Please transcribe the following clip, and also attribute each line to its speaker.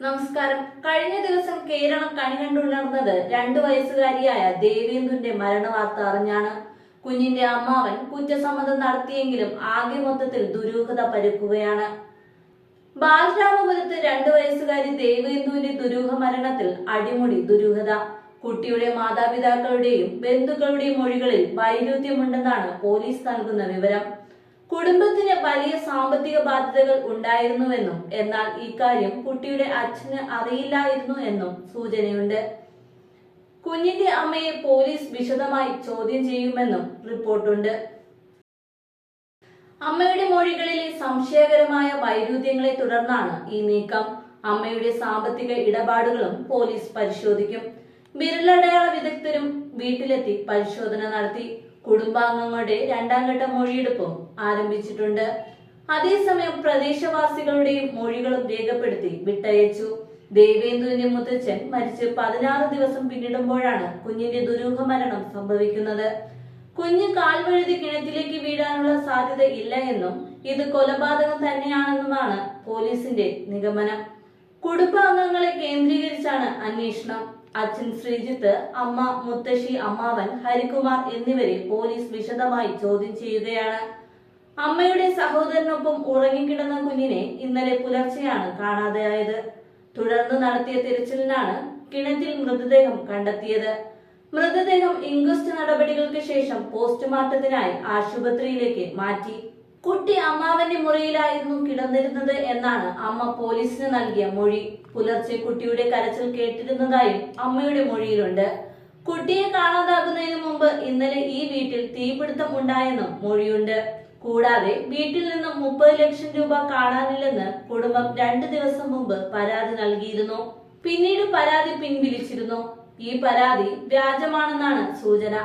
Speaker 1: നമസ്കാരം. കഴിഞ്ഞ ദിവസം കേരളം കണികണ്ടുണർന്നത് 2 വയസ്സുകാരിയായ ദേവേന്ദുവിന്റെ മരണവാർത്ത അറിഞ്ഞാണ്. കുഞ്ഞിന്റെ അമ്മാവൻ കുറ്റസമ്മതം നടത്തിയെങ്കിലും ആകെ മൊത്തത്തിൽ ദുരൂഹത പരക്കുകയാണ്. ബാലരാമപുരത്ത് 2 വയസ്സുകാരി ദേവേന്ദുവിന്റെ ദുരൂഹ മരണത്തിൽ അടിമുടി ദുരൂഹത. കുട്ടിയുടെ മാതാപിതാക്കളുടെയും ബന്ധുക്കളുടെയും മൊഴികളിൽ വൈരുദ്ധ്യമുണ്ടെന്നാണ് പോലീസ് നൽകുന്ന വിവരം. കുടുംബത്തിന് വലിയ സാമ്പത്തിക ബാധ്യതകൾ ഉണ്ടായിരുന്നുവെന്നും എന്നാൽ ഇക്കാര്യം കുട്ടിയുടെ അച്ഛന് അറിയില്ലായിരുന്നു എന്നും സൂചനയുണ്ട്. കുഞ്ഞിന്റെ അമ്മയെ പോലീസ് വിശദമായി ചോദ്യം ചെയ്യുമെന്നും റിപ്പോർട്ടുണ്ട്. അമ്മയുടെ മൊഴികളിലെ സംശയകരമായ വൈരുദ്ധ്യങ്ങളെ തുടർന്നാണ് ഈ നീക്കം. അമ്മയുടെ സാമ്പത്തിക ഇടപാടുകളും പോലീസ് പരിശോധിക്കും. വിരലടയാള വിദഗ്ധരും വീട്ടിലെത്തി പരിശോധന നടത്തി. കുടുംബാംഗങ്ങളുടെ 2ാം ഘട്ട മൊഴിയെടുപ്പും ആരംഭിച്ചിട്ടുണ്ട്. അതേസമയം പ്രദേശവാസികളുടെയും മൊഴികളും രേഖപ്പെടുത്തി വിട്ടയച്ചു. ദേവേന്ദുവിന്റെ മുത്തച്ഛൻ മരിച്ച് 16 ദിവസം പിന്നിടുമ്പോഴാണ് കുഞ്ഞിന്റെ ദുരൂഹ മരണം സംഭവിക്കുന്നത്. കുഞ്ഞ് കാൽവഴുതി കിണറ്റിലേക്ക് വീഴാനുള്ള സാധ്യത ഇല്ല എന്നും ഇത് കൊലപാതകം തന്നെയാണെന്നുമാണ് പോലീസിന്റെ നിഗമനം. കുടുംബാംഗങ്ങളെ കേന്ദ്രീകരിച്ചാണ് അന്വേഷണം. അച്ഛൻ ശ്രീജിത്ത്, അമ്മ, മുത്തശ്ശി, അമ്മാവൻ, ഹരികുമാർ എന്നിവരെ പോലീസ് വിശദമായി ചോദ്യം ചെയ്യുകയാണ്. അമ്മയുടെ സഹോദരനൊപ്പം ഉറങ്ങിക്കിടന്ന കുഞ്ഞിനെ ഇന്നലെ പുലർച്ചെയാണ് കാണാതെയായത്. തുടർന്ന് നടത്തിയ തിരച്ചിലിനാണ് കിണറ്റിൽ മൃതദേഹം കണ്ടെത്തിയത്. മൃതദേഹം ഇൻക്വസ്റ്റ് നടപടികൾക്ക് ശേഷം പോസ്റ്റ്മോർട്ടത്തിനായി ആശുപത്രിയിലേക്ക് മാറ്റി. കുട്ടി അമ്മാവന്റെ മുറിയിലായിരുന്നു കിടന്നിരുന്നത് എന്നാണ് അമ്മ പോലീസിന് നൽകിയ മൊഴി. പുലർച്ചെ കുട്ടിയുടെ കരച്ചിൽ കേട്ടിരുന്നതായും അമ്മയുടെ മൊഴിയിലുണ്ട്. കുട്ടിയെ കാണാതാകുന്നതിന് മുമ്പ് ഇന്നലെ ഈ വീട്ടിൽ തീപിടുത്തം ഉണ്ടായെന്നും മൊഴിയുണ്ട്. കൂടാതെ വീട്ടിൽ നിന്നും 30 ലക്ഷം രൂപ കാണാനില്ലെന്ന് കുടുംബം 2 ദിവസം മുമ്പ് പരാതി നൽകിയിരുന്നു. പിന്നീട് പരാതി പിൻവലിച്ചിരുന്നു. ഈ പരാതി വ്യാജമാണെന്നാണ് സൂചന.